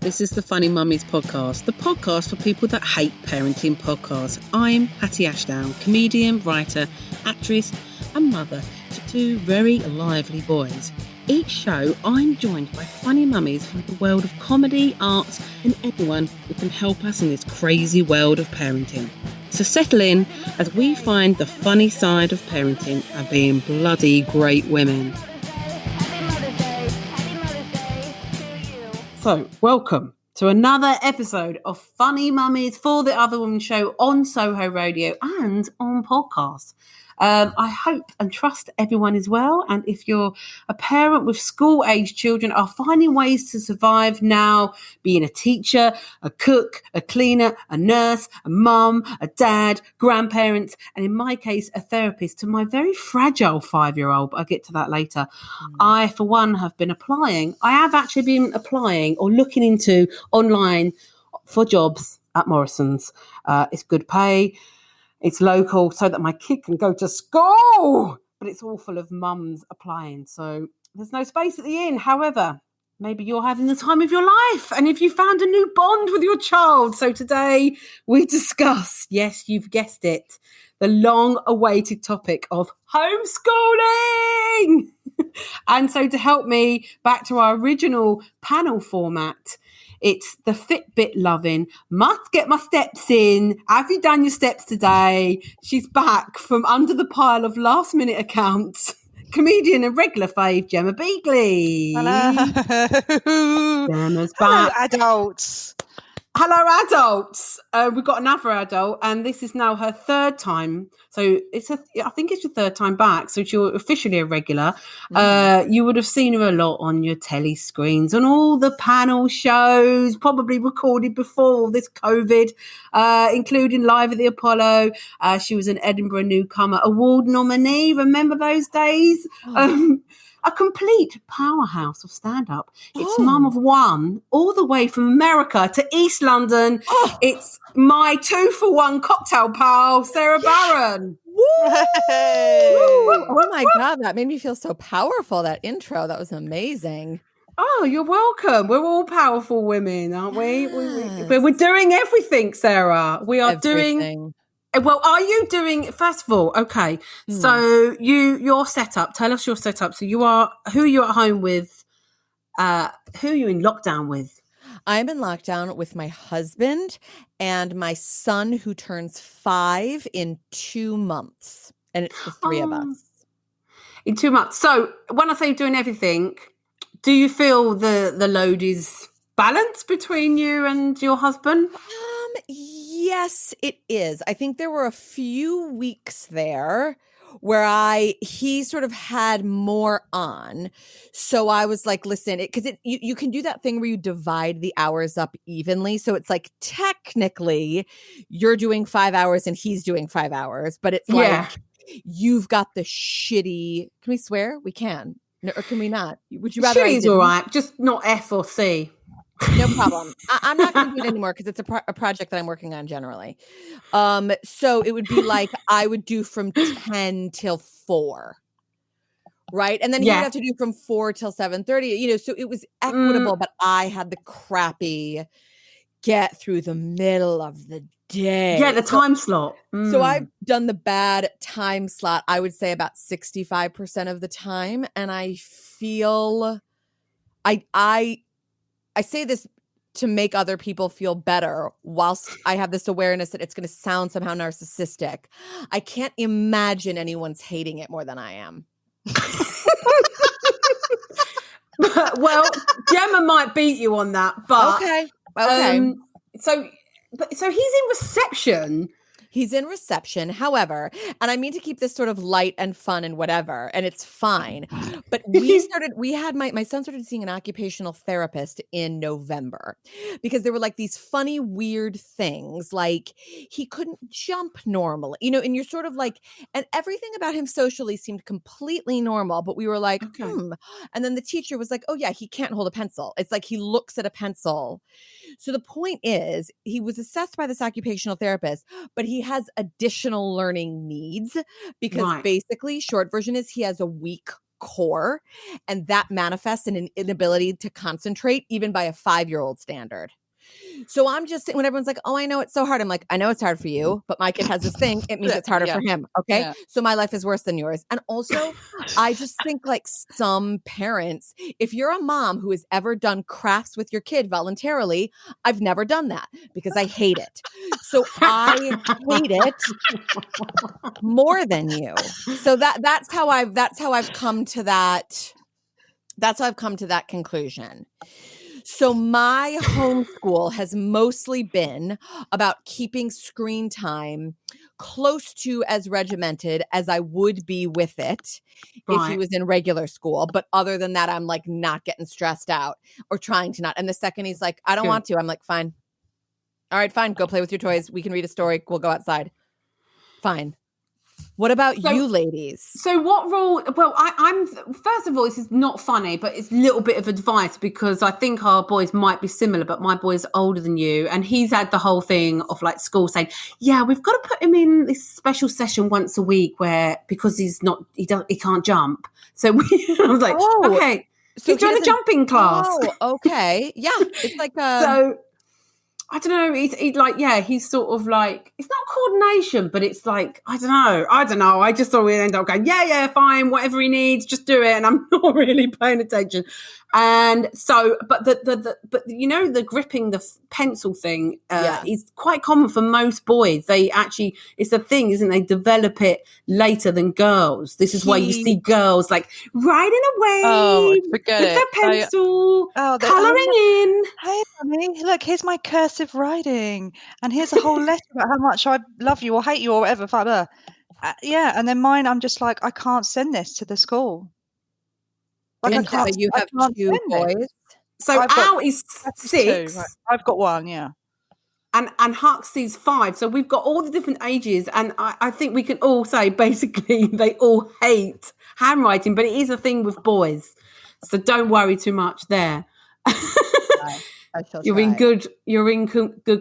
This is the Funny Mummies podcast, the podcast for people that hate parenting podcasts. I'm Hatty Ashdown, comedian, writer, actress and mother to two very lively boys. Each show, I'm joined by funny mummies from the world of comedy, arts and everyone who can help us in this crazy world of parenting. So settle in as we find the funny side of parenting and being bloody great women. So, welcome to another episode of Funny Mummies for the Other Woman show on Soho Radio and on podcast. I hope and trust everyone is well. And if you're a parent with school-age children, are finding ways to survive now, being a teacher, a cook, a cleaner, a nurse, a mum, a dad, grandparents, and in my case, a therapist to my very fragile 5-year-old. But I'll get to that later. I, for one, have been applying. I have actually been applying or looking into online for jobs at Morrison's. It's good pay. It's local so that my kid can go to school, but it's all full of mums applying. So there's no space at the inn. However, maybe you're having the time of your life and if you found a new bond with your child. So today we discuss, yes, you've guessed it, the long-awaited topic of homeschooling. And so to help me back to our original panel format, it's the Fitbit loving, must get my steps in. Have you done your steps today? She's back from under the pile of last minute accounts. Comedian and regular fave, Gemma Beagly. Hello. Gemma's back. Hello, adults. Hello, adults. We've got another adult, and this is now her third time. So I think it's your third time back. So you're officially a regular. You would have seen her a lot on your telly screens, on all the panel shows, probably recorded before all this COVID, including Live at the Apollo. She was an Edinburgh Newcomer Award nominee. Remember those days? A complete powerhouse of stand-up. It's mum of one, all the way from America to East London. It's my 2-for-1 cocktail pal, Sara Barron. Hey. Oh my God, that made me feel so powerful, that intro. That was amazing. Oh, you're welcome. We're all powerful women, aren't we? Yes. We're doing everything, Sarah. We are Everything. doing... Well, are you doing, first of all, okay, so your setup, tell us your setup. So who are you at home with? Who are you in lockdown with? I'm in lockdown with my husband and my son who turns 5 in 2 months. And it's the three of us. In 2 months. So when I say doing everything, do you feel the load is balanced between you and your husband? Yes, it is. I think there were a few weeks there where he sort of had more on. So I was like, listen, because you can do that thing where you divide the hours up evenly. So it's like technically you're doing 5 hours and he's doing 5 hours, but it's like you've got the shitty. Can we swear? We can. No, or can we not? Would you rather? Shitty's all right, just not F or C. No problem. I'm not going to do it anymore because it's a project that I'm working on generally. So it would be like I would do from 10 till 4, right? And then he would have to do from 4 till 7:30. So it was equitable, but I had the crappy get through the middle of the day. Yeah, the time slot. So I've done the bad time slot, I would say about 65% of the time. And I feel I say this to make other people feel better whilst I have this awareness that it's going to sound somehow narcissistic. I can't imagine anyone's hating it more than I am. Well, Gemma might beat you on that, but okay. So he's in reception. He's in reception, however, and I mean to keep this sort of light and fun and whatever, and it's fine. But my son started seeing an occupational therapist in November because there were like these funny, weird things, like he couldn't jump normally, and you're sort of like, and everything about him socially seemed completely normal, but we were like, And then the teacher was like, oh yeah, he can't hold a pencil. It's like he looks at a pencil. So the point is, he was assessed by this occupational therapist, but he has additional learning needs because basically, short version is he has a weak core, and that manifests in an inability to concentrate even by a 5-year-old standard. So I'm just when everyone's like, oh, I know it's so hard. I'm like, I know it's hard for you, but my kid has this thing. It means it's harder for him. Okay. Yeah. So my life is worse than yours. And also, I just think like some parents, if you're a mom who has ever done crafts with your kid voluntarily, I've never done that because I hate it. So I hate it more than you. So that's how I've come to that. That's how I've come to that conclusion. So my homeschool has mostly been about keeping screen time close to as regimented as I would be with it if he was in regular school. But other than that, I'm like not getting stressed out or trying to not. And the second he's like, I don't want to, I'm like, fine. All right, fine. Go play with your toys. We can read a story. We'll go outside. Fine. What about you ladies? So what rule? Well, I'm first of all, this is not funny, but it's a little bit of advice because I think our boys might be similar, but my boy's older than you. And he's had the whole thing of like school saying, yeah, we've got to put him in this special session once a week where, because he can't jump. So I was like, okay, so he's doing a jumping class. Oh, okay. Yeah. It's like, so I don't know. He's sort of like, it's not coordination, but it's like, I don't know. I just thought we'd end up going, yeah, fine, whatever he needs, just do it. And I'm not really paying attention. And so, but but you know, the gripping the pencil thing is quite common for most boys. They actually, it's a thing, isn't it? They develop it later than girls. This is why you see girls like writing away with their pencil, colouring in. Hey, Mummy, look, here's my cursive writing, and here's a whole letter about how much I love you or hate you or whatever. And then mine, I'm just like, I can't send this to the school. Like you have 2 boys. So Al is 6. Right. I've got 1, yeah. And Huxley's 5. So we've got all the different ages. And I think we can all say basically they all hate handwriting, but it is a thing with boys. So don't worry too much there. You're in good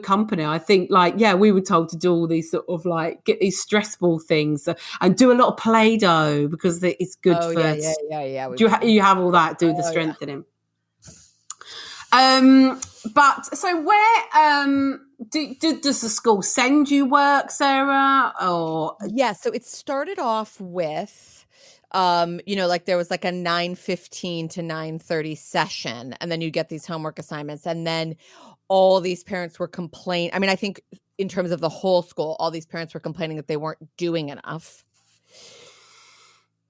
company. I think we were told to do all these sort of like get these stressful things and do a lot of Play-Doh because it's good for. Yeah. You have all that? Do the strengthening. But so where does the school send you work, Sarah? Or so it started off with. There was like a 9:15 to 9:30 session, and then you get these homework assignments, and then all these parents were complaining. I mean, I think in terms of the whole school, all these parents were complaining that they weren't doing enough.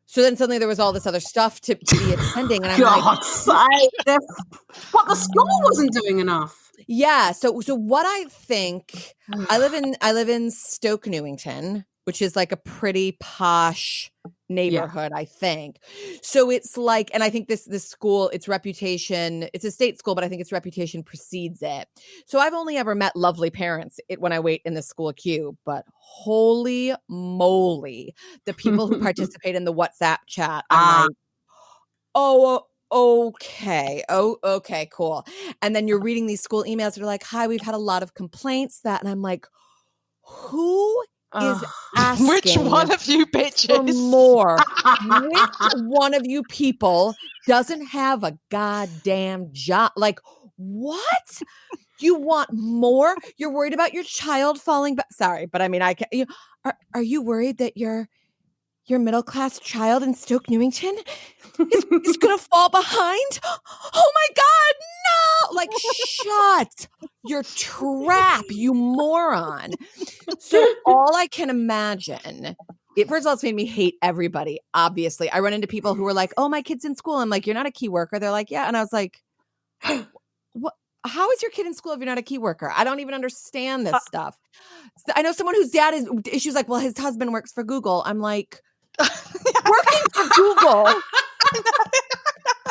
So then suddenly there was all this other stuff to be attending, and I'm the school wasn't doing enough. Yeah. So what I think, I live in Stoke Newington, which is like a pretty posh neighborhood, I think. So it's like, and I think this school, its reputation, it's a state school, but I think its reputation precedes it. So I've only ever met lovely parents when I wait in the school queue, but holy moly, the people who participate in the WhatsApp chat, I'm like, okay, cool. And then you're reading these school emails that are like, hi, we've had a lot of complaints and I'm like, who is asking which one of you bitches for more? Which one of you people doesn't have a goddamn job? Like, what? You want more? You're worried about your child falling back? Sorry, but I mean, I can't. Are you worried that your middle-class child in Stoke Newington is going to fall behind? Oh my God, no! Like, shut your trap, you moron. So all I can imagine, first of all, it's made me hate everybody, obviously. I run into people who are like, oh, my kid's in school. I'm like, you're not a key worker. They're like, yeah. And I was like, what? How is your kid in school if you're not a key worker? I don't even understand this stuff. I know someone whose dad she's like, well, his husband works for Google. I'm like, working for Google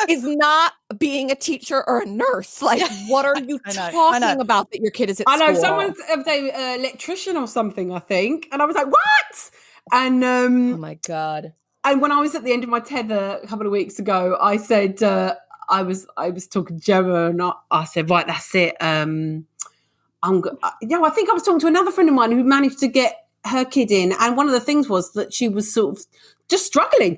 is not being a teacher or a nurse. Like, what are you talking about that your kid is at school? I know someone's electrician or something, I think. And I was like, what? And oh my God. And when I was at the end of my tether a couple of weeks ago, I said, I was talking to Gemma and I said, right, that's it. I think I was talking to another friend of mine who managed to get her kid in, and one of the things was that she was sort of just struggling.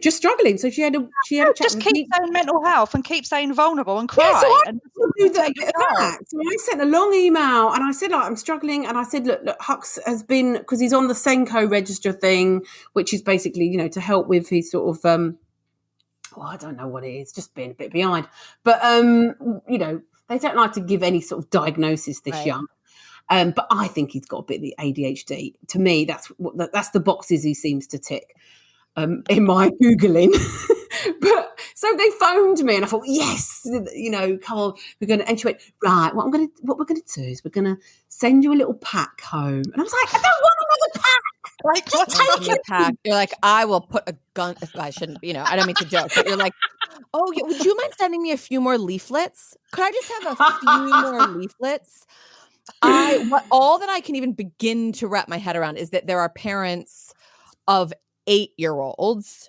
So she had a chat just with keep me. saying mental health and keep saying vulnerable and cry. Yeah, so I and do that, take bit of your time. that. So I sent a long email and I said, like, I'm struggling. And I said, look, Hux has been, because he's on the Senko register thing, which is basically, you know, to help with his sort of, well, I don't know what it is, just being a bit behind. But, you know, they don't like to give any sort of diagnosis this young. But I think he's got a bit of the ADHD. To me, that's the boxes he seems to tick in my Googling. But so they phoned me and I thought, yes, you know, come on, we're going to, and she went, right, what we're going to do is we're going to send you a little pack home. And I was like, I don't want another pack. Like, Just take it. Pack. You're like, I will put a gun. If I shouldn't, you know, I don't mean to joke, but you're like, oh, yeah, would you mind sending me a few more leaflets? Could I just have a few more leaflets? All that I can even begin to wrap my head around is that there are parents of 8-year-olds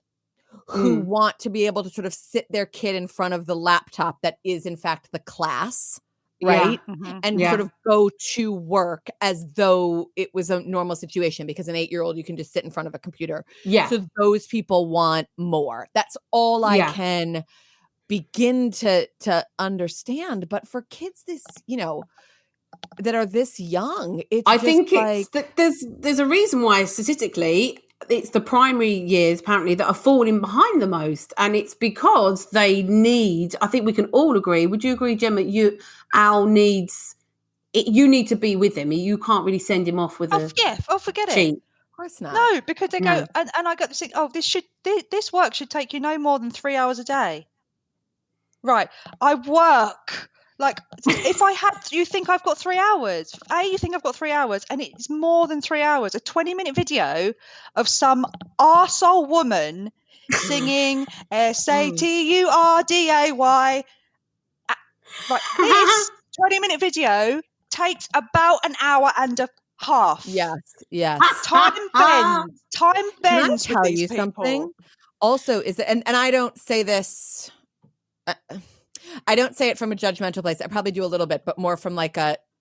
who want to be able to sort of sit their kid in front of the laptop that is in fact the class, right? Yeah. And sort of go to work as though it was a normal situation, because an 8-year-old, you can just sit in front of a computer. Yeah. So those people want more. That's all I can begin to understand. But for kids this, you know, that are this young, I think it's that there's a reason why statistically it's the primary years apparently that are falling behind the most, and it's because they need, I think we can all agree, would you agree, Gemma, Al needs it, you need to be with him. You can't really send him off with forget cheat. it. Of course not. No, because they go and I got to think, this work should take you no more than 3 hours a day. Right. I work. Like, if I had, you think I've got 3 hours? You think I've got 3 hours, and it's more than 3 hours. A 20-minute video of some arsehole woman singing SATURDAY. Right, this 20-minute video takes about an hour and a half. Yes. Time bends. Can I tell you something? Also, is that, and I don't say this. I don't say it from a judgmental place. I probably do a little bit, but more from like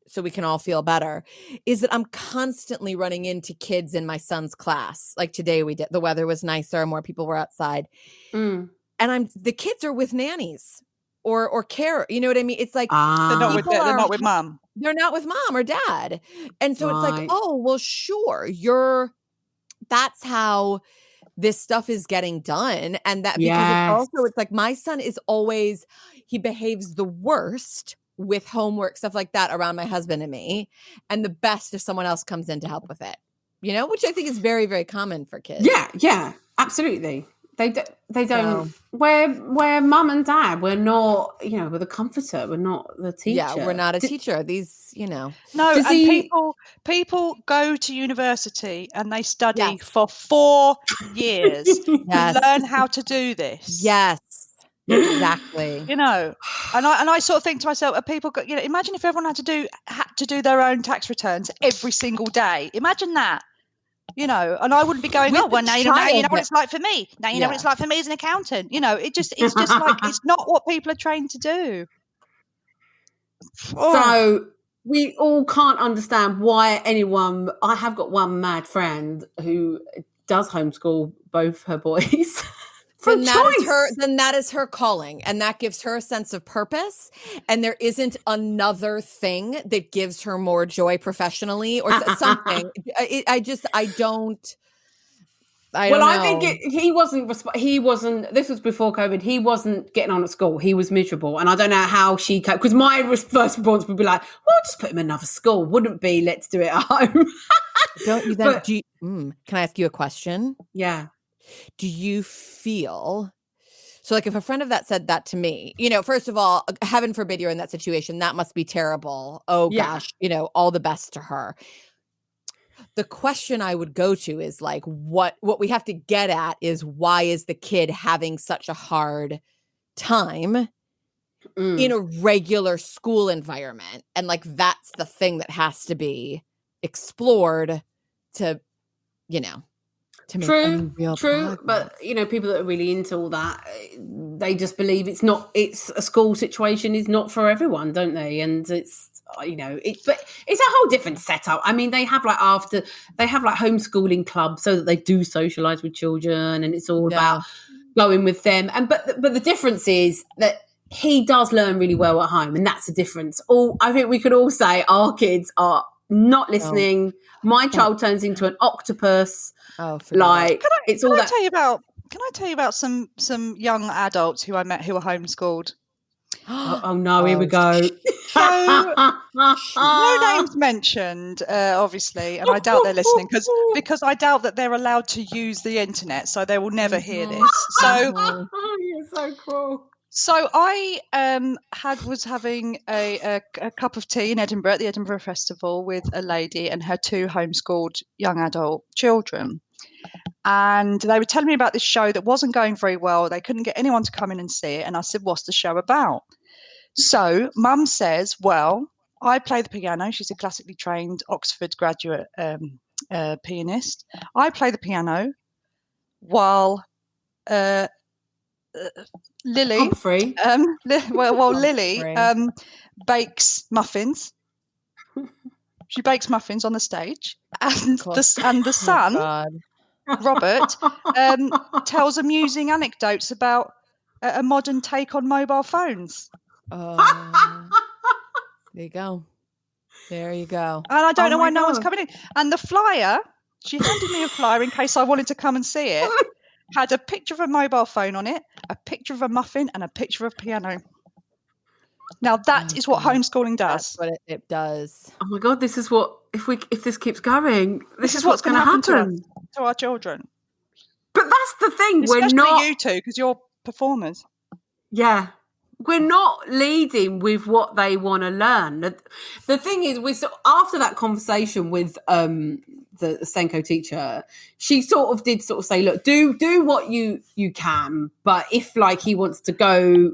so we can all feel better, is that I'm constantly running into kids in my son's class. Like today we did, the weather was nicer, more people were outside. And the kids are with nannies or care. You know what I mean? It's like, they're not with mom. They're not with mom or dad. And so it's like, oh, well, sure. That's how this stuff is getting done. And that because it's like my son is always, he behaves the worst with homework, stuff like that around my husband and me, and the best if someone else comes in to help with it, you know, which I think is very, very common for kids. Yeah, absolutely. They don't, where mum and dad, we're not, you know, we're the comforter, we're not the teacher. Yeah, we're not a teacher. These, you know. No, and people go to university and they study for 4 years to learn how to do this. Yes, exactly. You know, and I sort of think to myself, people, you know, imagine if everyone had to do their own tax returns every single day. Imagine that. You know, and I wouldn't be going, now you know what it's like for me. Now you know what it's like for me as an accountant. You know, it's just like, it's not what people are trained to do. So we all can't understand why I have got one mad friend who does homeschool both her boys. Then that is her calling, and that gives her a sense of purpose, and there isn't another thing that gives her more joy professionally or something. I don't know. Think he wasn't, this was before COVID, he wasn't getting on at school. He was miserable. And I don't know how she coped, because my first response would be like, well, just put him in another school. Wouldn't be, let's do it at home. Can I ask you a question? Yeah. Do you feel, so like if a friend of that said that to me, you know, first of all, heaven forbid you're in that situation, that must be terrible. Oh gosh, you know, all the best to her. The question I would go to is like, what we have to get at is, why is the kid having such a hard time in a regular school environment? And like, that's the thing that has to be explored to, you know. to make any real True, but people that are really into all that, they just believe it's a school situation is not for everyone, don't they? And it's but it's a whole different setup. I mean, they have homeschooling clubs so that they do socialize with children, and it's all about going with them. And but the difference is that he does learn really well at home, and that's the difference. I think we could all say our kids are not listening. No. My child turns into an octopus. Oh, Can I tell you about some young adults who I met who are homeschooled? Oh no, here we go. So, no names mentioned, obviously, and I doubt they're listening because I doubt that they're allowed to use the internet, so they will never hear this. So you're so cruel. So I was having a cup of tea in Edinburgh at the Edinburgh Festival with a lady and her 2 homeschooled young adult children. And they were telling me about this show that wasn't going very well. They couldn't get anyone to come in and see it. And I said, what's the show about? So Mum says, well, I play the piano. She's a classically trained Oxford graduate pianist. I play the piano while Lily, Lily bakes muffins. She bakes muffins on the stage, and the son, Robert, tells amusing anecdotes about a modern take on mobile phones. There you go. There you go. And I don't know why no one's coming in. And the flyer, she handed me a flyer in case I wanted to come and see it. Had a picture of a mobile phone on it, a picture of a muffin, and a picture of a piano. Now that is what homeschooling does. That's what it does. Oh my God, this is what if this keeps going, this is what's going to happen to our children. But that's the thing, especially we're not you two because you're performers. Yeah, we're not leading with what they want to learn. The thing is, after that conversation with the Senko teacher, she did say, look, do what you can, but if he wants to go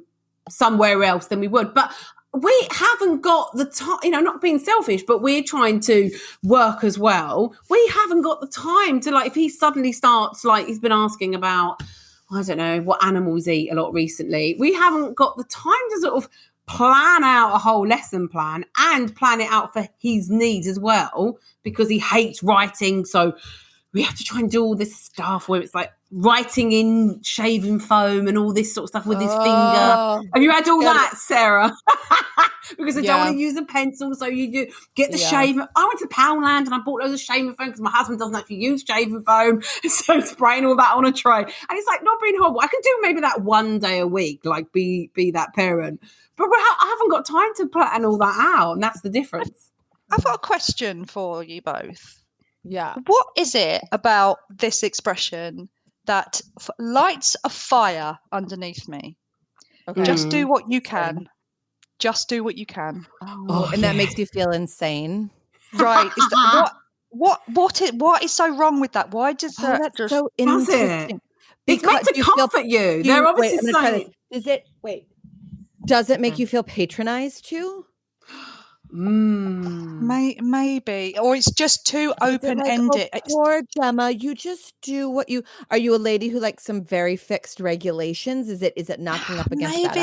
somewhere else, then we would. But we haven't got the time, not being selfish, but we're trying to work as well. We haven't got the time to if he suddenly starts he's been asking about, I don't know, what animals eat a lot recently. We haven't got the time to sort of plan out a whole lesson plan and plan it out for his needs as well, because he hates writing. So we have to try and do all this stuff where it's writing in shaving foam and all this sort of stuff with his finger. Have you had all that, Sarah? Because I don't want to use a pencil, so you do get the shaving. I went to Poundland and I bought loads of shaving foam because my husband doesn't actually use shaving foam, so spraying all that on a tray. And it's not being horrible. I can do maybe that one day a week, be that parent. But I haven't got time to plan all that out, and that's the difference. I've got a question for you both. Yeah. What is it about this expression that lights a fire underneath me? Okay. Just do what you can. Just do what you can. And that makes you feel insane. Right. Is that, what is so wrong with that? Why does that that's just so interesting? It's meant to comfort you. They're obviously saying... Does it make you feel patronized too? Maybe, or it's just too open-ended. Poor Gemma, you just do what you. Are you a lady who likes some very fixed regulations? Is it knocking up against that?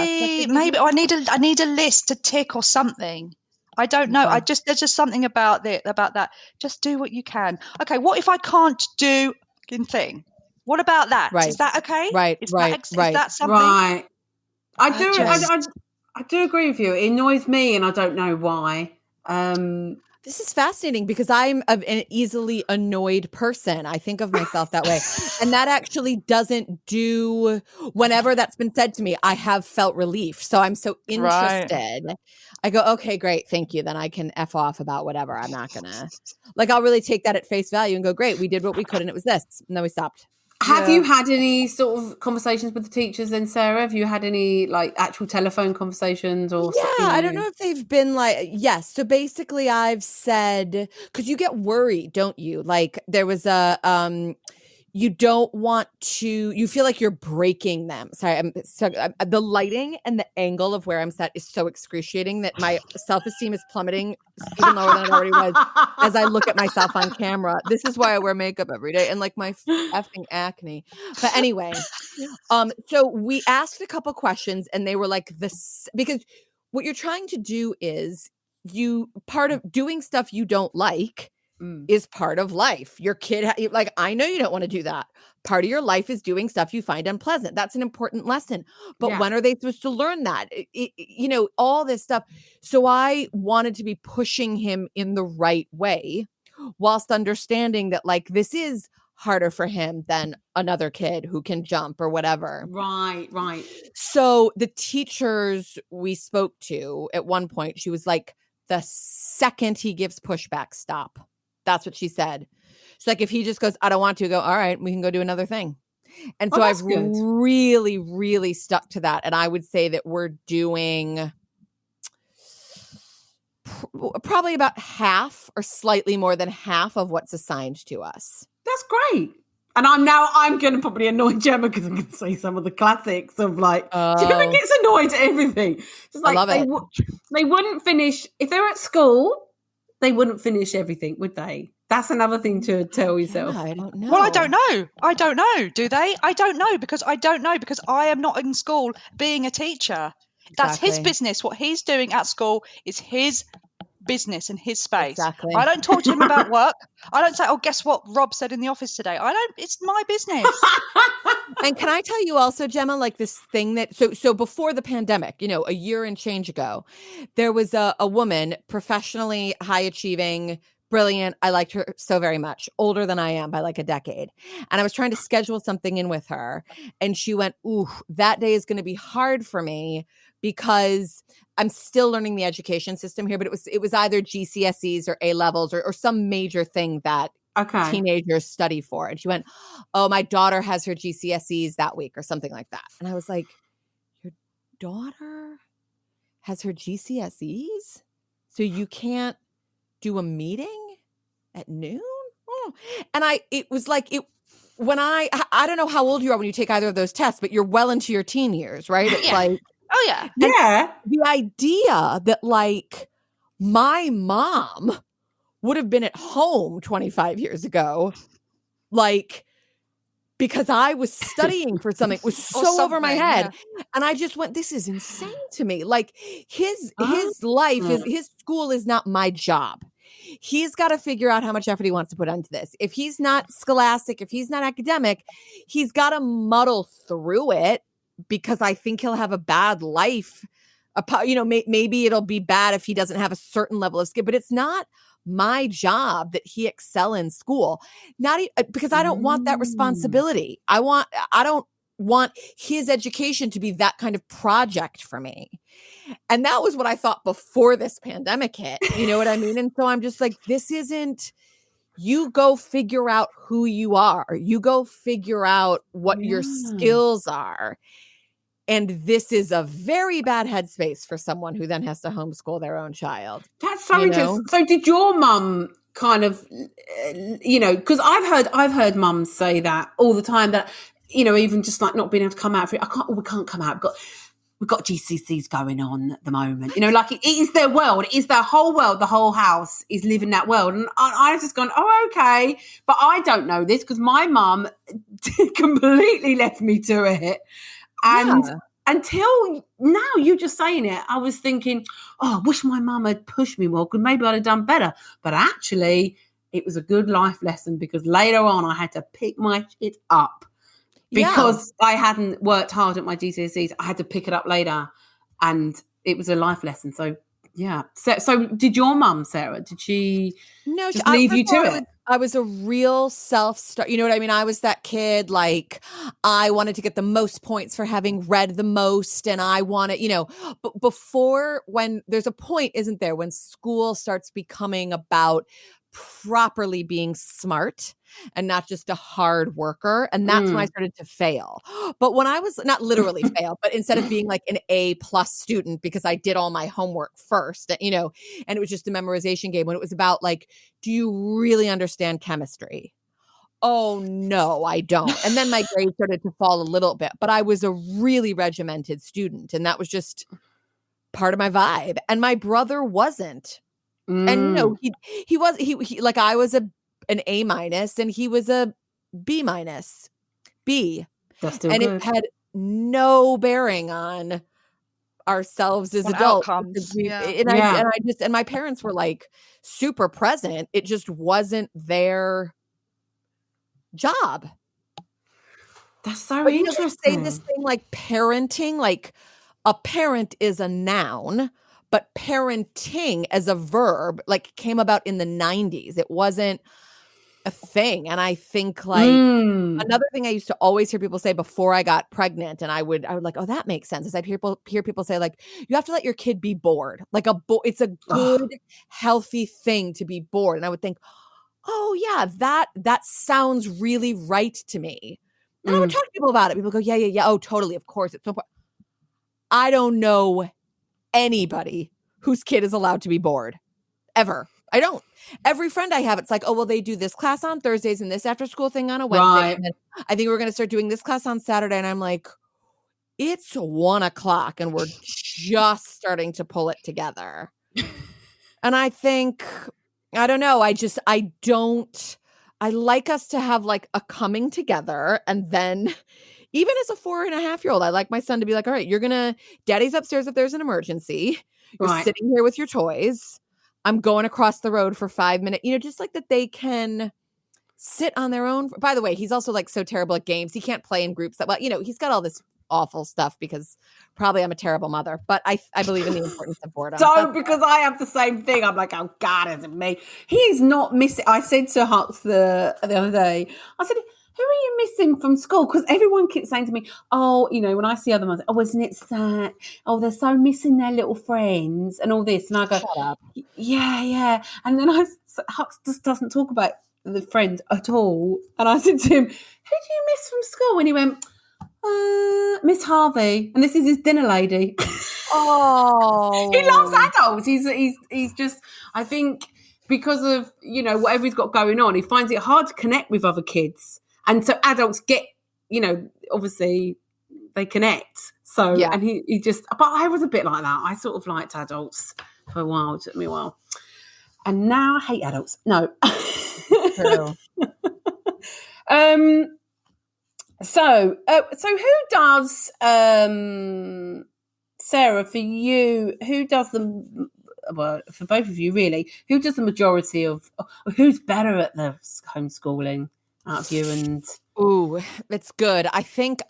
Maybe I need a list to tick or something. I don't know. There's just something about that. Just do what you can. Okay, what if I can't do a thing? What about that? Right. Is that okay? Right. Is that something? Right. I do agree with you. It annoys me, and I don't know why. This is fascinating because I'm an easily annoyed person. I think of myself that way. And that actually doesn't do, whenever that's been said to me, I have felt relief. So I'm so interested. Right. I go, okay, great. Thank you. Then I can F off about whatever. I'm not going to, I'll really take that at face value and go, great, we did what we could and it was this. And then we stopped. Have you had any sort of conversations with the teachers then, Sarah? Have you had any actual telephone conversations or something? I don't know if they've been yes. So basically I've said, because you get worried, don't you? There was a, you don't want to, you feel like you're breaking them. Sorry, the lighting and the angle of where I'm set is so excruciating that my self-esteem is plummeting even lower than it already was as I look at myself on camera. This is why I wear makeup every day and like my effing acne. But anyway, so we asked a couple questions and they were like this, because what you're trying to do is part of doing stuff you don't like is part of life. Your kid, like, I know you don't want to do that. Part of your life is doing stuff you find unpleasant. That's an important lesson. But when are they supposed to learn that? You know, all this stuff. So I wanted to be pushing him in the right way whilst understanding that, like, this is harder for him than another kid who can jump or whatever. Right. So the teachers we spoke to at one point, she was like, the second he gives pushback, stop. That's what she said. She's like, if he just goes, I don't want to, go, all right, we can go do another thing. And so I've really, really stuck to that. And I would say that we're doing probably about half or slightly more than half of what's assigned to us. That's great. And I'm going to probably annoy Gemma because I'm going to say some of the classics of like, Gemma gets annoyed at everything. Just like, I love it. They wouldn't finish, if they were at school, they wouldn't finish everything, would they? That's another thing to tell yourself. Yeah, I don't know. Well, I don't know. Do they? I don't know because I am not in school being a teacher. Exactly. That's his business. What he's doing at school is his business and his space. Exactly. I don't talk to him about work. I don't say, oh, guess what Rob said in the office today. It's my business. And can I tell you also, Gemma, like this thing that, so before the pandemic, you know, a year and change ago, there was a woman, professionally high achieving, brilliant. I liked her so very much, older than I am by like a decade. And I was trying to schedule something in with her. And she went, ooh, that day is going to be hard for me because I'm still learning the education system here, but it was either GCSEs or A levels or some major thing that teenagers study for. And she went, oh, my daughter has her GCSEs that week or something like that. And I was like, your daughter has her GCSEs? So you can't do a meeting at noon? Oh. And it was like, when I don't know how old you are when you take either of those tests, but you're well into your teen years, right? It's like, oh yeah. Yeah. The idea that like my mom would have been at home 25 years ago, like, because I was studying for something, was so over my head. Yeah. And I just went, this is insane to me. Like his life, his school is not my job. He's got to figure out how much effort he wants to put into this. If he's not scholastic, if he's not academic, he's got to muddle through it because I think he'll have a bad life. You know, maybe it'll be bad if he doesn't have a certain level of skill, but it's not my job that he excel in school. Not because I don't want that responsibility. I don't want his education to be that kind of project for me. And that was what I thought before this pandemic hit. You know what I mean? And so I'm just like, this isn't, you go figure out who you are. You go figure out what your skills are. And this is a very bad headspace for someone who then has to homeschool their own child. That's so interesting. So did your mum kind of, you know, because I've heard mums say that all the time, that, you know, even just like not being able to come out for it. We can't come out. We've got GCSEs going on at the moment. You know, like it is their world. It is their whole world. The whole house is living that world. And I've just gone, oh, okay. But I don't know this because my mum completely left me to it. And until now, you just saying it, I was thinking, oh, I wish my mum had pushed me more because maybe I'd have done better. But actually, it was a good life lesson because later on I had to pick my shit up because I hadn't worked hard at my GCSEs. I had to pick it up later and it was a life lesson. So, yeah. So did your mum, Sarah, did she just leave you to it? I was a real self-start. You know what I mean? I was that kid, like, I wanted to get the most points for having read the most. And I wanted, you know, but before, when there's a point, isn't there, when school starts becoming about properly being smart and not just a hard worker. And that's when I started to fail. But when I was not literally fail, but instead of being like an A+ student because I did all my homework first, you know, and it was just a memorization game, when it was about like, do you really understand chemistry? oh no, I don't. And then my grades started to fall a little bit, but I was a really regimented student, and that was just part of my vibe. And my brother wasn't. And he was like, I was an A minus and he was a B minus. B. That's still and good. It had no bearing on ourselves as adults. Outcomes. And my parents were like super present. It just wasn't their job. That's so but interesting. They say this thing like parenting, like a parent is a noun, but parenting as a verb like came about in the 90s. It wasn't a thing. And I think like another thing I used to always hear people say before I got pregnant, and I would like, oh, that makes sense. Is I'd hear people say like, you have to let your kid be bored. Like it's a good, healthy thing to be bored. And I would think, oh yeah, that sounds really right to me. And I would talk to people about it. People go, yeah. Oh, totally. Of course. It's so important. I don't know anybody whose kid is allowed to be bored ever. I don't. Every friend I have, it's like, oh, well, they do this class on Thursdays and this after school thing on a Wednesday. Right. And then I think we're going to start doing this class on Saturday. And I'm like, it's 1:00 and we're just starting to pull it together. And I think, I don't know. I like us to have like a coming together. And then even as a 4.5-year-old, I like my son to be like, all right, daddy's upstairs if there's an emergency. You're sitting here with your toys. I'm going across the road for 5 minutes, just like that they can sit on their own. By the way, he's also like so terrible at games. He can't play in groups that well, he's got all this awful stuff because probably I'm a terrible mother, but I believe in the importance of boredom. Because I have the same thing. I'm like, oh God, is it me? He's not missing. I said to Hux the other day, I said, who are you missing from school? Because everyone keeps saying to me, oh, when I see other mothers, oh, isn't it sad? Oh, they're so missing their little friends and all this. And I go, shut up. Yeah. And then Hux just doesn't talk about the friends at all. And I said to him, who do you miss from school? And he went, Miss Harvey. And this is his dinner lady. Oh. He loves adults. He's just, I think because of, whatever he's got going on, he finds it hard to connect with other kids. And so adults get, obviously they connect. So, yeah. And he just, but I was a bit like that. I sort of liked adults for a while. It took me a while. And now I hate adults. No. True. So who does, Sarah, for you, who does well, for both of you really, who does the majority of, who's better at the homeschooling? Out of you and it's good. I think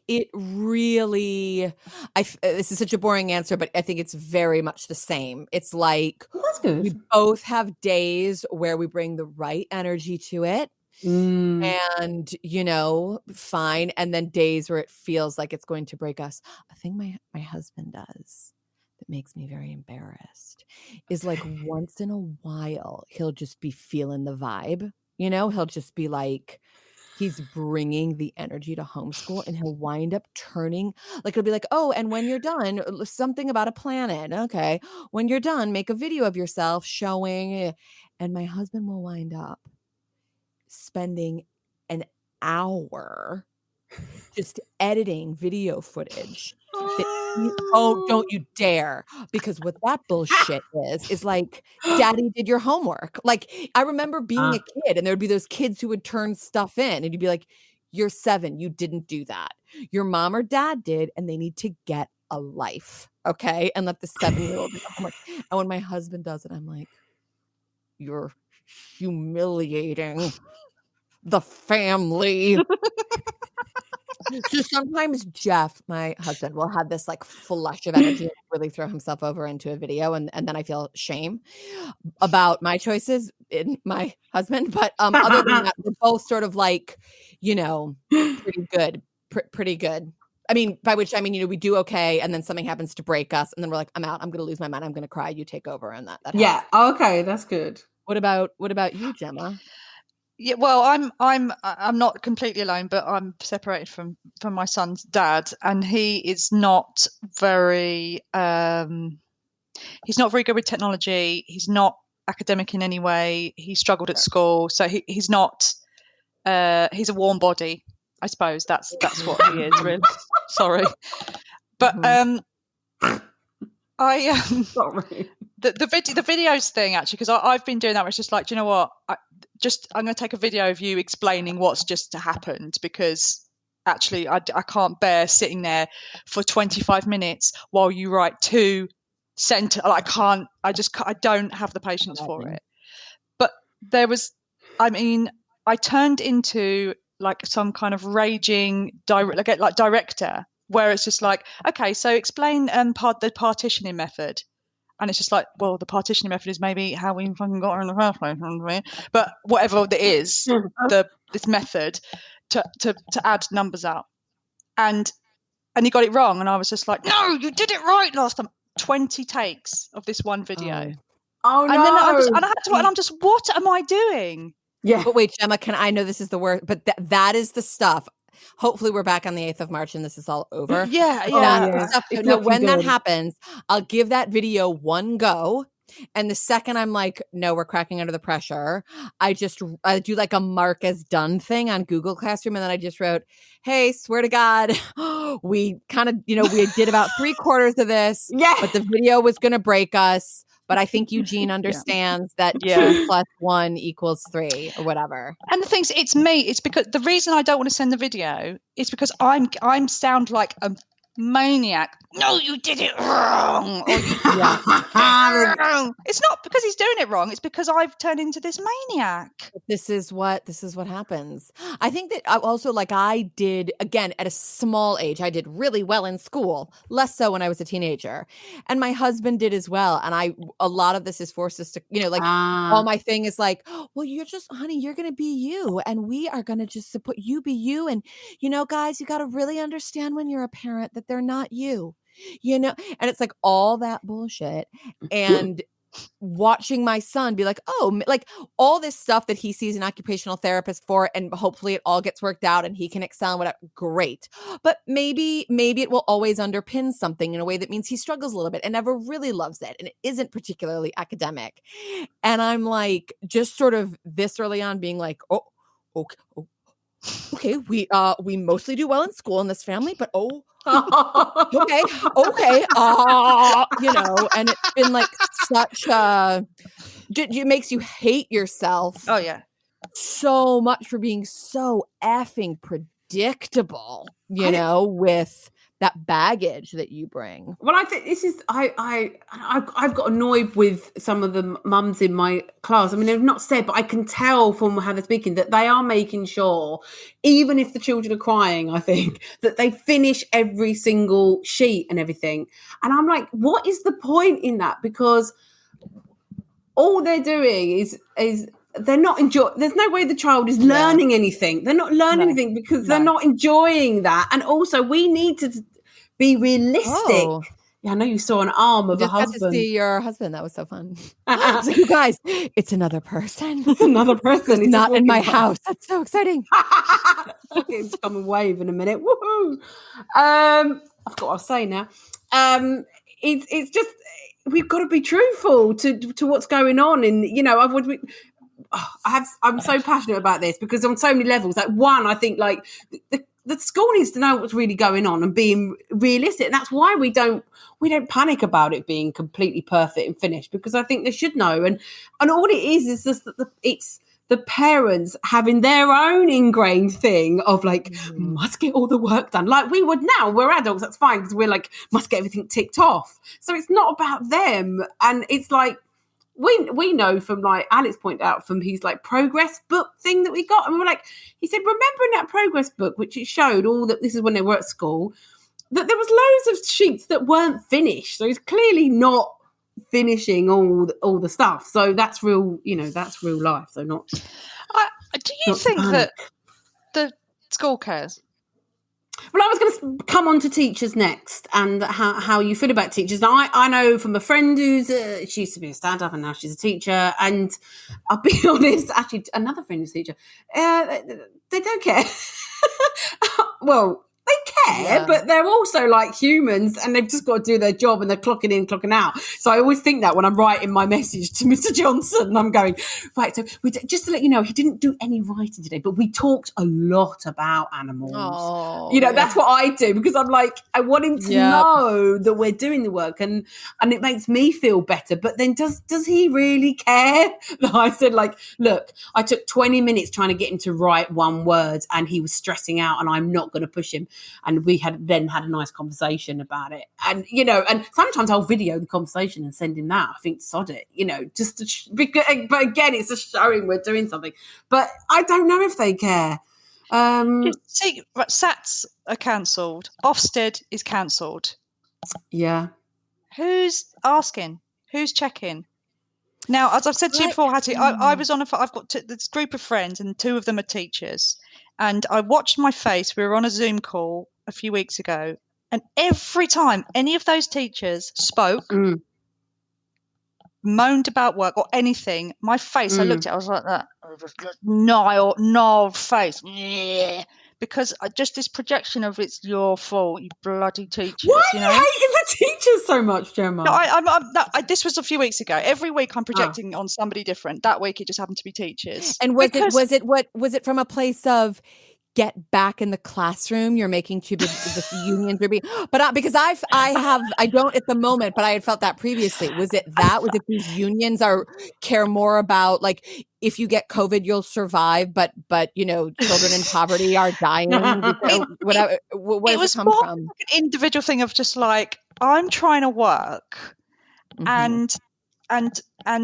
it really. This is such a boring answer, but I think it's very much the same. It's like that's good. We both have days where we bring the right energy to it, and fine, and then days where it feels like it's going to break us. A thing my husband does that makes me very embarrassed is like once in a while he'll just be feeling the vibe. He'll just be like, he's bringing the energy to homeschool and he'll wind up turning, like, it'll be like, oh, and when you're done, something about a planet. Okay. When you're done, make a video of yourself showing. And my husband will wind up spending an hour just editing video footage. Don't you dare. Because what that bullshit is like, daddy did your homework. Like, I remember being a kid and there'd be those kids who would turn stuff in and you'd be like, you're 7, you didn't do that. Your mom or dad did, and they need to get a life. Okay. And let the 7-year-old do the homework. And when my husband does it, I'm like, you're humiliating the family. So sometimes Jeff, my husband, will have this like flush of energy and really throw himself over into a video, and then I feel shame about my choices in my husband. But other than that, we're both sort of like, pretty good, pretty good. I mean, by which I mean, we do okay, and then something happens to break us, and then we're like, I'm out. I'm going to lose my mind. I'm going to cry. You take over, and that yeah. Happens. Okay, that's good. What about you, Gemma? Yeah, well, I'm not completely alone, but I'm separated from my son's dad, and he is not very he's not very good with technology. He's not academic in any way. He struggled at school, so he's not he's a warm body. I suppose that's what he is, really. Sorry, but I Sorry. the videos thing actually, because I've been doing that. Where it's just like, do you know what? I'm going to take a video of you explaining what's just happened, because actually I can't bear sitting there for 25 minutes while you write 2 sentences. I don't have the patience for it. But there was, I turned into like some kind of raging director, where it's just like, okay, so explain the partitioning method. And it's just like, well, the partitioning method is maybe how we fucking got her in the first place. But whatever it is, this method to add numbers out. And he got it wrong. And I was just like, no, you did it right last time. 20 takes of this one video. Oh, no. And then I had to, and I'm just, what am I doing? Yeah. But wait, Gemma, I know this is the worst, but that is the stuff. Hopefully we're back on the 8th of March and this is all over. Yeah. Now, when that happens, I'll give that video one go. And the second I'm like, no, we're cracking under the pressure, I do like a mark as done thing on Google Classroom. And then I just wrote, hey, swear to God, we kind of, we did about 3/4 of this, but the video was going to break us. But I think Eugene understands that 2 + 1 = 3 or whatever. And the thing is, it's me. It's because the reason I don't want to send the video is because I'm sound like a maniac. No, you did it wrong. Or it's not because he's doing it wrong. It's because I've turned into this maniac. This is what happens. I think that I also, like, I did, again, at a small age, I did really well in school, less so when I was a teenager. And my husband did as well. And a lot of this is forced us to, all my thing is like, well, honey, you're going to be you. And we are going to just support you, be you. And, guys, you got to really understand when you're a parent that they're not you. And it's like all that bullshit. And watching my son be like, oh, like all this stuff that he sees an occupational therapist for, and hopefully it all gets worked out and he can excel and whatever. Great. But maybe it will always underpin something in a way that means he struggles a little bit and never really loves it. And it isn't particularly academic. And I'm like, just sort of this early on being like, okay, we mostly do well in school in this family, but okay, and it's been like such it makes you hate yourself. Oh yeah, so much for being so effing predictable, with that baggage that you bring. Well, I think this is I've got annoyed with some of the mums in my class. I mean, they've not said, but I can tell from how they're speaking that they are making sure, even if the children are crying, I think, that they finish every single sheet and everything. And I'm like, what is the point in that? Because all they're doing is they're not enjoying. There's no way the child is learning anything. They're not learning anything because they're not enjoying that. And also, we need to be realistic. Oh. Yeah, I know you saw an arm of a husband. Got to see your husband. That was so fun. So you guys, it's another person. It's another person. It's not in my house. That's so exciting. It's come and wave in a minute. Woohoo! I forgot what I was saying now. It's just we've got to be truthful to what's going on, and I'm so passionate about this because on so many levels. Like one, I think like the school needs to know what's really going on and being realistic, and that's why we don't panic about it being completely perfect and finished, because I think they should know. And all it is just that it's the parents having their own ingrained thing of like must get all the work done like we would now. We're adults, that's fine, because we're like must get everything ticked off. So it's not about them, and it's like. We know from, like Alex pointed out, from his like progress book thing that we got, and we were like, he said, remember in that progress book, which it showed all that, this is when they were at school, that there was loads of sheets that weren't finished. So he's clearly not finishing all the stuff. So that's real, that's real life. So not. Do you think that the school cares? Well, I was going to come on to teachers next, and how you feel about teachers. Now, I know from a friend who's she used to be a stand-up and now she's a teacher, and I'll be honest, actually another friend who's a teacher, they don't care. Well, they care, but they're also like humans and they've just got to do their job and they're clocking in, clocking out. So I always think that when I'm writing my message to Mr. Johnson, and I'm going, right, so just to let you know, he didn't do any writing today, but we talked a lot about animals. Oh, that's what I do, because I'm like, I want him to know that we're doing the work, and it makes me feel better. But then does he really care? I said, like, look, I took 20 minutes trying to get him to write one word and he was stressing out and I'm not going to push him. And we had a nice conversation about it. And, and sometimes I'll video the conversation and send him that. I think, sod it, just to but again, it's just showing we're doing something. But I don't know if they care. See, SATs are cancelled. Ofsted is cancelled. Yeah. Who's asking? Who's checking? Now, as I've said to you before, Hattie, I was on I've got this group of friends and two of them are teachers. And I watched my face. We were on a Zoom call a few weeks ago. And every time any of those teachers spoke, moaned about work or anything, my face, I looked at it, I was like that. I was just gnarled face. Yeah. Because just this projection of it's your fault, you bloody teachers. Why are you hating the teachers so much, Gemma? No, this was a few weeks ago. Every week I'm projecting on somebody different. That week it just happened to be teachers. And was it from a place of get back in the classroom? You're making too big this union to be, but because I don't at the moment, but I had felt that previously. Was it these unions care more about, like, if you get COVID, you'll survive, but children in poverty are dying. Whatever. Where does it come from? Like an individual thing of just like, I'm trying to work, and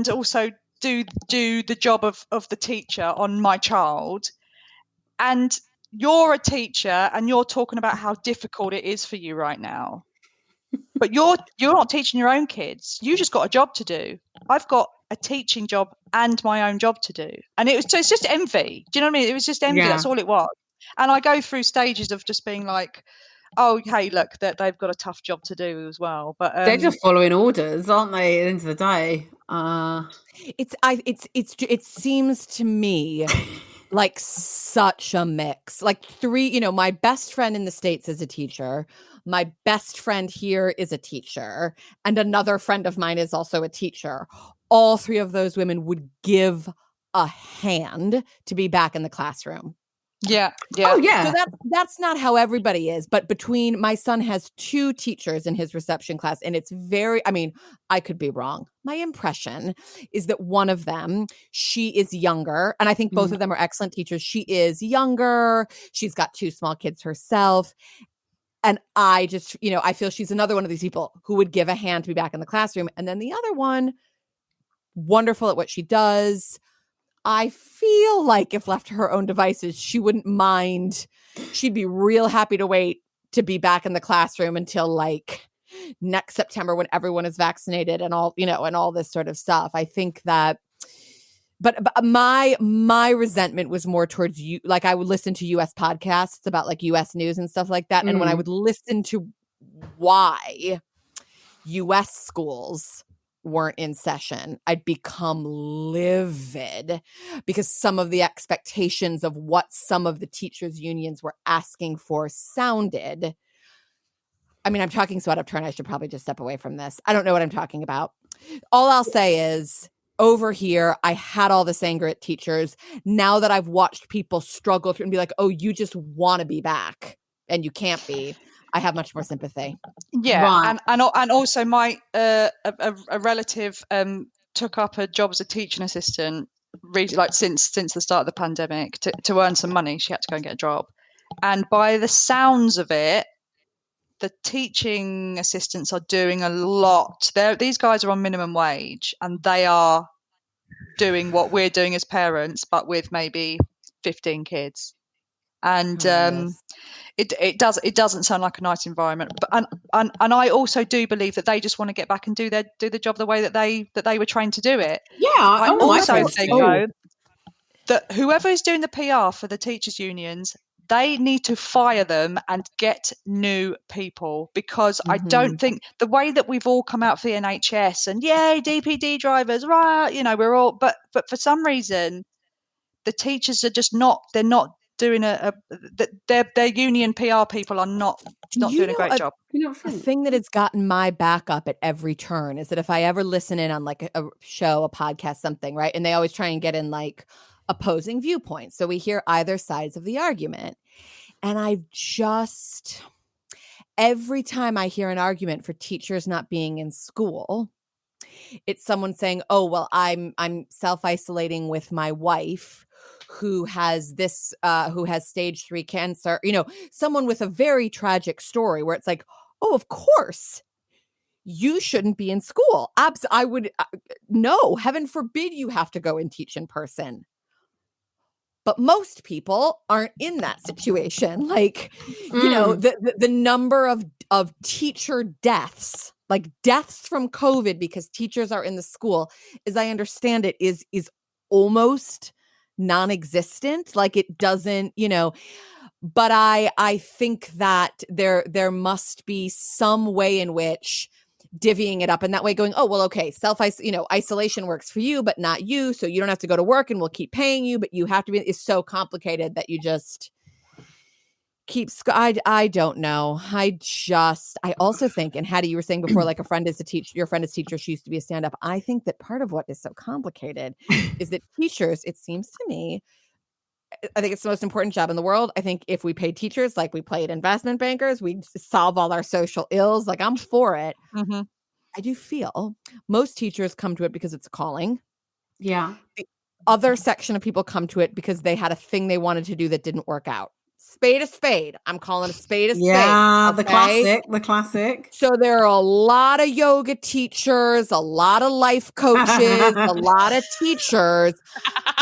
also do the job of the teacher on my child, and you're a teacher and you're talking about how difficult it is for you right now, but you're not teaching your own kids. You just got a job to do. I've got a teaching job and my own job to do, and it's just envy. Do you know what I mean? It was just envy. That's all it was. And I go through stages of just being like, oh, hey, look, that they've got a tough job to do as well. But they're just following orders, aren't they? At the end of the day, it seems to me like such a mix. Like my best friend in the States is a teacher. My best friend here is a teacher. And another friend of mine is also a teacher. All three of those women would give a hand to be back in the classroom. Yeah. Oh, yeah. So that's not how everybody is. But my son has two teachers in his reception class, and it's I could be wrong. My impression is that one of them, she is younger, and I think both of them are excellent teachers. She is younger. She's got two small kids herself. And I just, I feel she's another one of these people who would give a hand to be back in the classroom. And then the other one, wonderful at what she does. I feel like if left to her own devices, she wouldn't mind. She'd be real happy to wait to be back in the classroom until like next September when everyone is vaccinated and all, and all this sort of stuff. I think that, but my resentment was more towards you. Like, I would listen to US podcasts about like US news and stuff like that. And when I would listen to why US schools weren't in session, I'd become livid, because some of the expectations of what some of the teachers' unions were asking for sounded. I mean, I'm talking so out of turn, I should probably just step away from this. I don't know what I'm talking about. All I'll say is, over here, I had all this anger at teachers. Now that I've watched people struggle through and be like, oh, you just want to be back and you can't be, I have much more sympathy. Yeah, right. and also my a relative took up a job as a teaching assistant, like since the start of the pandemic, to earn some money. She had to go and get a job, and by the sounds of it, the teaching assistants are doing a lot. These guys are on minimum wage, and they are doing what we're doing as parents, but with maybe 15 kids. And it doesn't sound like a nice environment. But and I also do believe that they just want to get back and do the job the way that they were trained to do it. Yeah, I also think though that whoever is doing the PR for the teachers' unions, they need to fire them and get new people, because I don't think the way that we've all come out for the NHS and yay DPD drivers, right? We're all, but for some reason the teachers are just not. They're not doing their union PR people are not doing a great job. A thing that has gotten my back up at every turn is that if I ever listen in on like a show, a podcast, something, right? And they always try and get in like opposing viewpoints. So we hear either sides of the argument. And every time I hear an argument for teachers not being in school, it's someone saying, oh, well, I'm self-isolating with my wife who has stage 3 cancer, someone with a very tragic story where it's like, oh, of course, you shouldn't be in school. I would, no, heaven forbid you have to go and teach in person. But most people aren't in that situation. Like, the number of teacher deaths, like deaths from COVID because teachers are in the school, as I understand it, is almost non-existent. Like it doesn't, but I think that there must be some way in which divvying it up and that way going, oh, well, okay, isolation works for you, but not you. So you don't have to go to work and we'll keep paying you, but you have to be, it's so complicated that you just keep, I don't know. I also think, and Hattie, you were saying before, like your friend is teacher, she used to be a stand-up. I think that part of what is so complicated is that teachers, it seems to me, I think it's the most important job in the world. I think if we paid teachers like we paid investment bankers, we'd solve all our social ills. Like I'm for it. Mm-hmm. I do feel most teachers come to it because it's a calling. Yeah. The other section of people come to it because they had a thing they wanted to do that didn't work out. Spade a spade. I'm calling a spade a spade. Yeah, okay? the classic. So there are a lot of yoga teachers, a lot of life coaches, a lot of teachers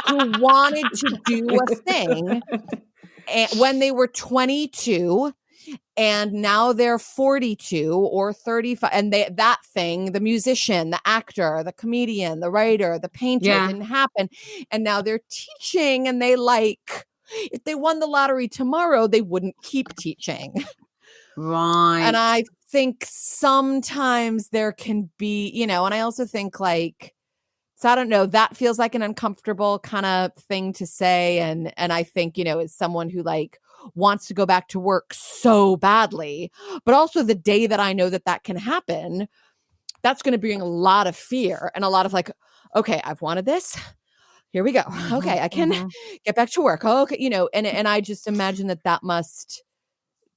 who wanted to do a thing when they were 22 and now they're 42 or 35 and that thing, the musician, the actor, the comedian, the writer, the painter didn't happen. And now they're teaching and they if they won the lottery tomorrow, they wouldn't keep teaching. Right. And I think sometimes there can be, and I also think so I don't know, that feels like an uncomfortable kind of thing to say. And I think, as someone who wants to go back to work so badly, but also the day that I know that can happen, that's going to bring a lot of fear and a lot of okay, I've wanted this. Here we go. Okay, I can get back to work. Okay, and I just imagine that must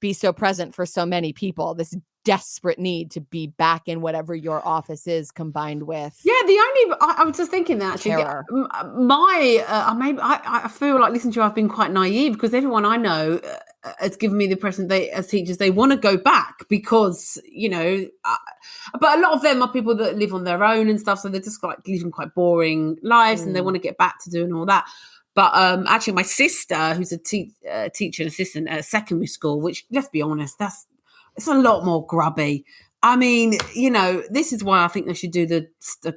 be so present for so many people, this desperate need to be back in whatever your office is, combined with I was just thinking that actually terror. I feel like listening to you, I've been quite naive because everyone I know has given me the impression as teachers they want to go back because but a lot of them are people that live on their own and stuff, so they're just living quite boring lives and they want to get back to doing all that. But actually, my sister, who's a teacher assistant at a secondary school, which, let's be honest, it's a lot more grubby. I mean, this is why I think they should do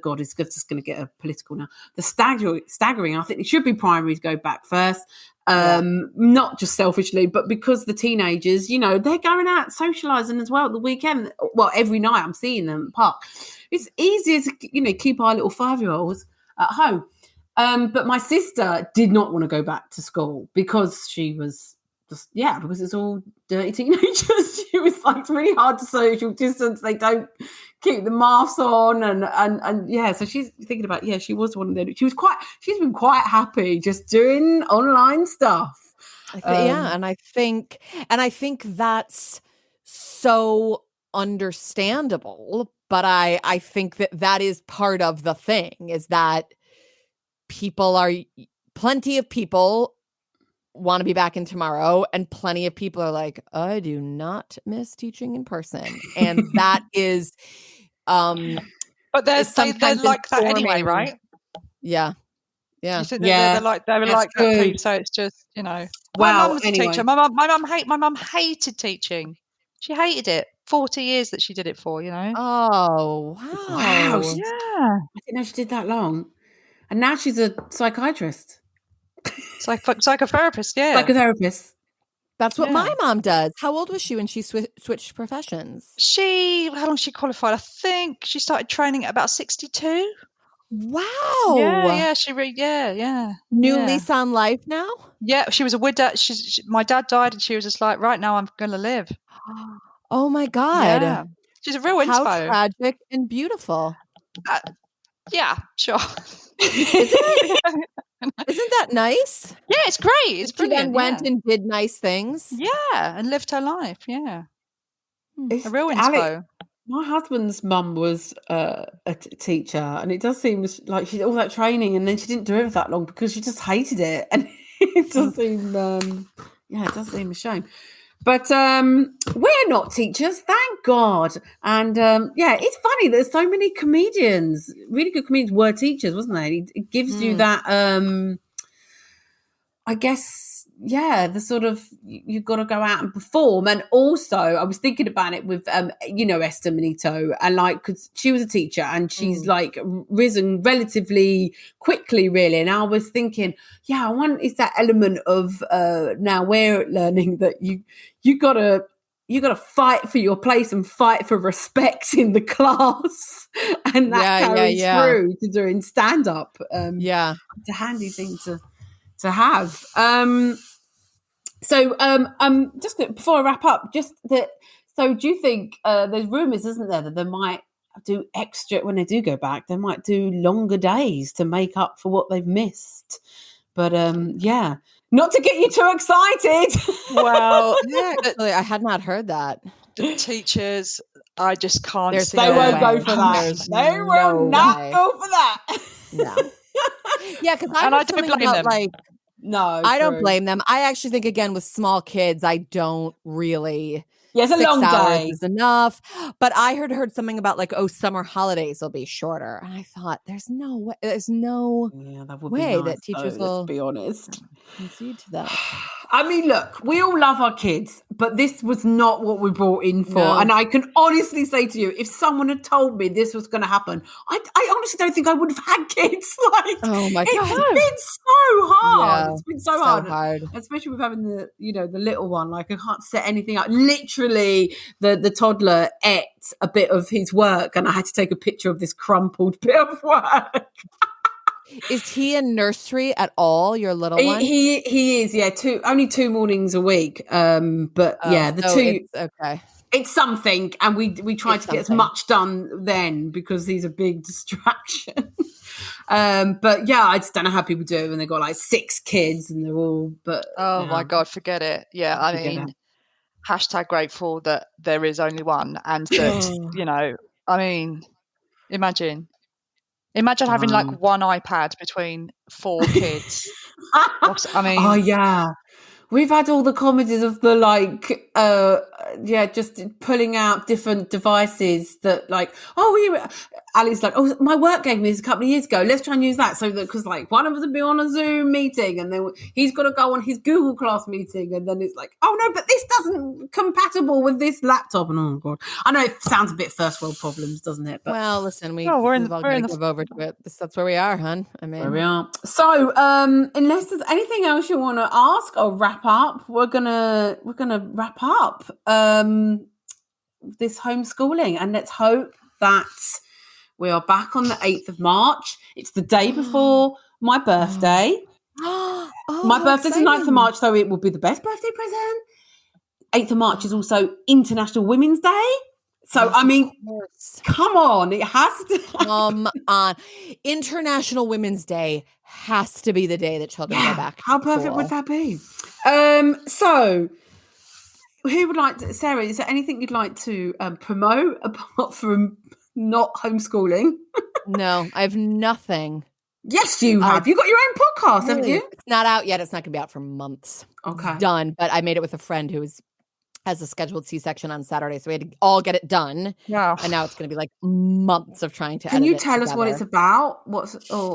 God, it's just going to get political now. The staggering, I think it should be primary to go back first. Not just selfishly, but because the teenagers, they're going out socialising as well at the weekend. Well, every night I'm seeing them at the park. It's easier to, keep our little 5-year-olds at home. But my sister did not want to go back to school because she was because it's all dirty teenagers. She was it's really hard to social distance. They don't keep the masks on and so she's thinking about, she was one of them. She's been quite happy just doing online stuff. And I think that's so understandable, but I think that is part of the thing is that plenty of people want to be back in tomorrow and plenty of people are like, I do not miss teaching in person. And that is but they're like that anyway, right? Yeah. You think they're like that, Pete, so it's just my mum was a teacher. My mum hated teaching. She hated it. 40 years that she did it for, Oh wow. Yeah, I didn't know she did that long. And now she's a psychiatrist. Psychotherapist, yeah. Psychotherapist. That's what my mom does. How old was she when she switched professions? How long she qualified? I think she started training at about 62. Wow. Yeah. New lease on life now? Yeah, she was a widow. My dad died, and she was just like, right now I'm going to live. Oh my God. Yeah. She's a real How inspo. tragic and beautiful. Yeah, sure. Isn't that nice? Yeah, it's great. It's She brilliant. then went and did nice things. Yeah, and lived her life. Yeah. A real inspo. Alex, my husband's mum was a teacher, and it does seem like she did all that training, and then she didn't do it for that long because she just hated it, and it does seem, it does seem a shame. But we're not teachers, thank God. And it's funny. There's so many comedians, really good comedians, were teachers, wasn't they? It gives you that. I guess, the sort of, you've got to go out and perform. And also, I was thinking about it with, Esther Manito, and like, because she was a teacher and she's like risen relatively quickly, really. And I was thinking, I want is that element of now we're learning that you got to fight for your place and fight for respect in the class, and that carries through to doing stand up. It's a handy thing to have. Just before I wrap up, just that. So, do you think there's rumours, isn't there, that they might do extra when they do go back? They might do longer days to make up for what they've missed. But not to get you too excited. Well, actually, I had not heard that. The teachers, I just can't see. They won't go for that. They will not go for that. No. Yeah, because I don't blame them. No, I don't blame them. I actually think, again, with small kids, I don't really. It's a 6 long hours day is enough. But I heard something about like, summer holidays will be shorter, and I thought, there's no way. There's no way that teachers will. Let's be honest. Concede to that. I mean, look, we all love our kids, but this was not what we brought in for. No. And I can honestly say to you, if someone had told me this was going to happen, I honestly don't think I would have had kids. Like, oh my God, it's been so hard. Yeah, it's been so hard, especially with having the little one. Like, I can't set anything up. Literally, the toddler ate a bit of his work, and I had to take a picture of this crumpled bit of work. Is he in nursery at all, your little one? He is, only 2 mornings a week. Okay. It's something, and we try to get as much done then because he's a big distraction. But I just don't know how people do it when they've got like 6 kids and they're all. But my God, forget it. Yeah, I mean, hashtag grateful that there is only one, and that I mean, imagine having like one iPad between 4 kids. I mean, we've had all the comedies of the just pulling out different devices that Ali's like, my work gave me this a couple of years ago. Let's try and use that, so that because like one of us will be on a Zoom meeting, and then he's got to go on his Google Class meeting, and then it's like, oh no, but this doesn't compatible with this laptop, and oh God, I know it sounds a bit first world problems, doesn't it? But well, listen, we're all going to give over to it. That's where we are, hon. I mean, where we are. So, unless there's anything else you want to ask or wrap up, we're gonna wrap up this homeschooling, and let's hope that we are back on the 8th of March. It's the day before my birthday. My birthday's the 9th of March, so it will be the best birthday present. 8th of March is also International Women's Day. So, I mean, come on, it has to. Come on. International Women's Day has to be the day that children go back. How perfect would that be? So, who would like to, Sarah, is there anything you'd like to promote apart from not homeschooling? No, I have nothing. Yes, you have. You got your own podcast, haven't you? It's not out yet. It's not going to be out for months. Okay. It's done, but I made it with a friend who has a scheduled C-section on Saturday, so we had to all get it done. Yeah. And now it's going to be like months of trying to Can you tell us what it's about?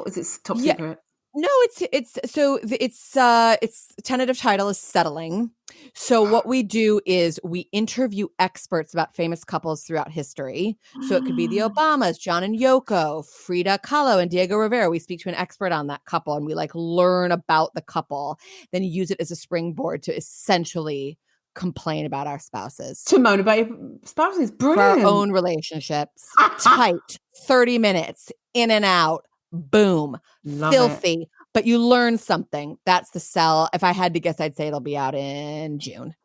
Is it top secret? No, it's tentative title is Settling. So what we do is we interview experts about famous couples throughout history. So it could be the Obamas, John and Yoko, Frida Kahlo and Diego Rivera. We speak to an expert on that couple, and we learn about the couple, then use it as a springboard to essentially complain about our spouses. To moan about your spouses. Brilliant. For our own relationships. Tight, 30 minutes, in and out. Boom. Love Filthy. But you learn something. That's the sell. If I had to guess, I'd say it'll be out in June.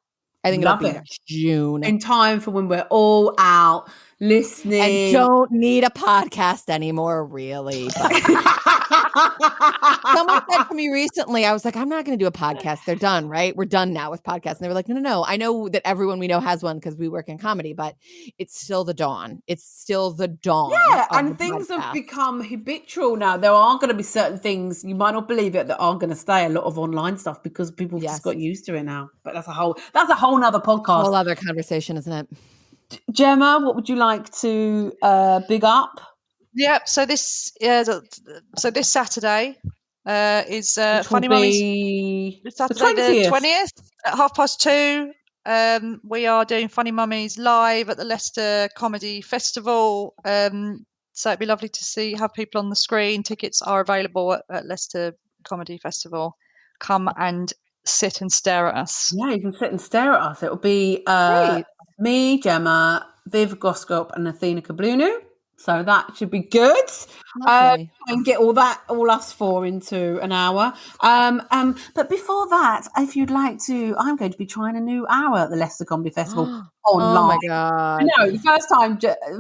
I think Love it'll be June. In time for when we're all out listening. And don't need a podcast anymore, really. But someone said to me recently, I was like, I'm not going to do a podcast. They're done, right? We're done now with podcasts. And they were like, no. I know that everyone we know has one because we work in comedy, but it's still the dawn. It's still the dawn. Yeah, and things have become habitual now. There are going to be certain things, you might not believe it, that are going to stay, a lot of online stuff, because people have just got used to it now. But that's a whole nother podcast. Whole other conversation, isn't it? Gemma, what would you like to big up? Yep. So this Saturday is Funny Mummies. Saturday the 20th at 2:30. We are doing Funny Mummies live at the Leicester Comedy Festival. So it'd be lovely to have people on the screen. Tickets are available at Leicester Comedy Festival. Come and sit and stare at us. Yeah, you can sit and stare at us. It'll be me, Gemma, Viv Goskop, and Athena Kablunu. So that should be good. And get all us four into an hour. But before that, if you'd like to, I'm going to be trying a new hour at the Leicester Comedy Festival online. Oh my God. No, the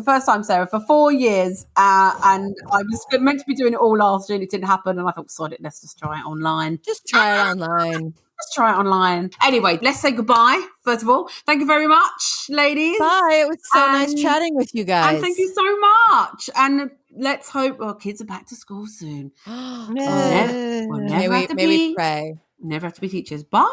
first time, Sarah, for 4 years. And I was meant to be doing it all last year and it didn't happen. And I thought, sod it, let's just try it online. Just try it online. Let's try it online. Anyway, let's say goodbye, first of all. Thank you very much, ladies. Bye. It was so nice chatting with you guys. And thank you so much. And let's hope our kids are back to school soon. Maybe we pray. Never have to be teachers. Bye.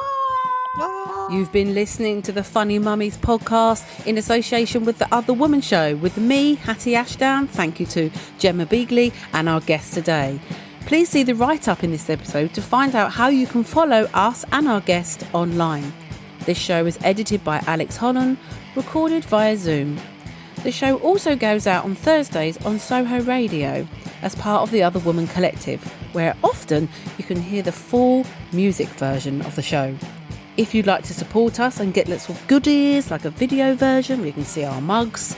Bye. You've been listening to the Funny Mummies podcast in association with The Other Woman Show with me, Hatty Ashdown. Thank you to Gemma Beagly and our guest today. Please see the write-up in this episode to find out how you can follow us and our guest online. This show is edited by Alex Holland, recorded via Zoom. The show also goes out on Thursdays on Soho Radio as part of the Other Woman Collective, where often you can hear the full music version of the show. If you'd like to support us and get lots of goodies, like a video version where you can see our mugs,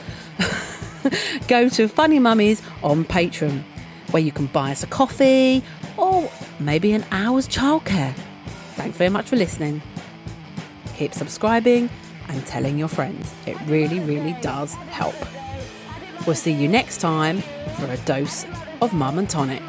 go to Funny Mummies on Patreon, where you can buy us a coffee or maybe an hour's childcare. Thanks very much for listening. Keep subscribing and telling your friends. It really, really does help. We'll see you next time for a dose of Mum and Tonic.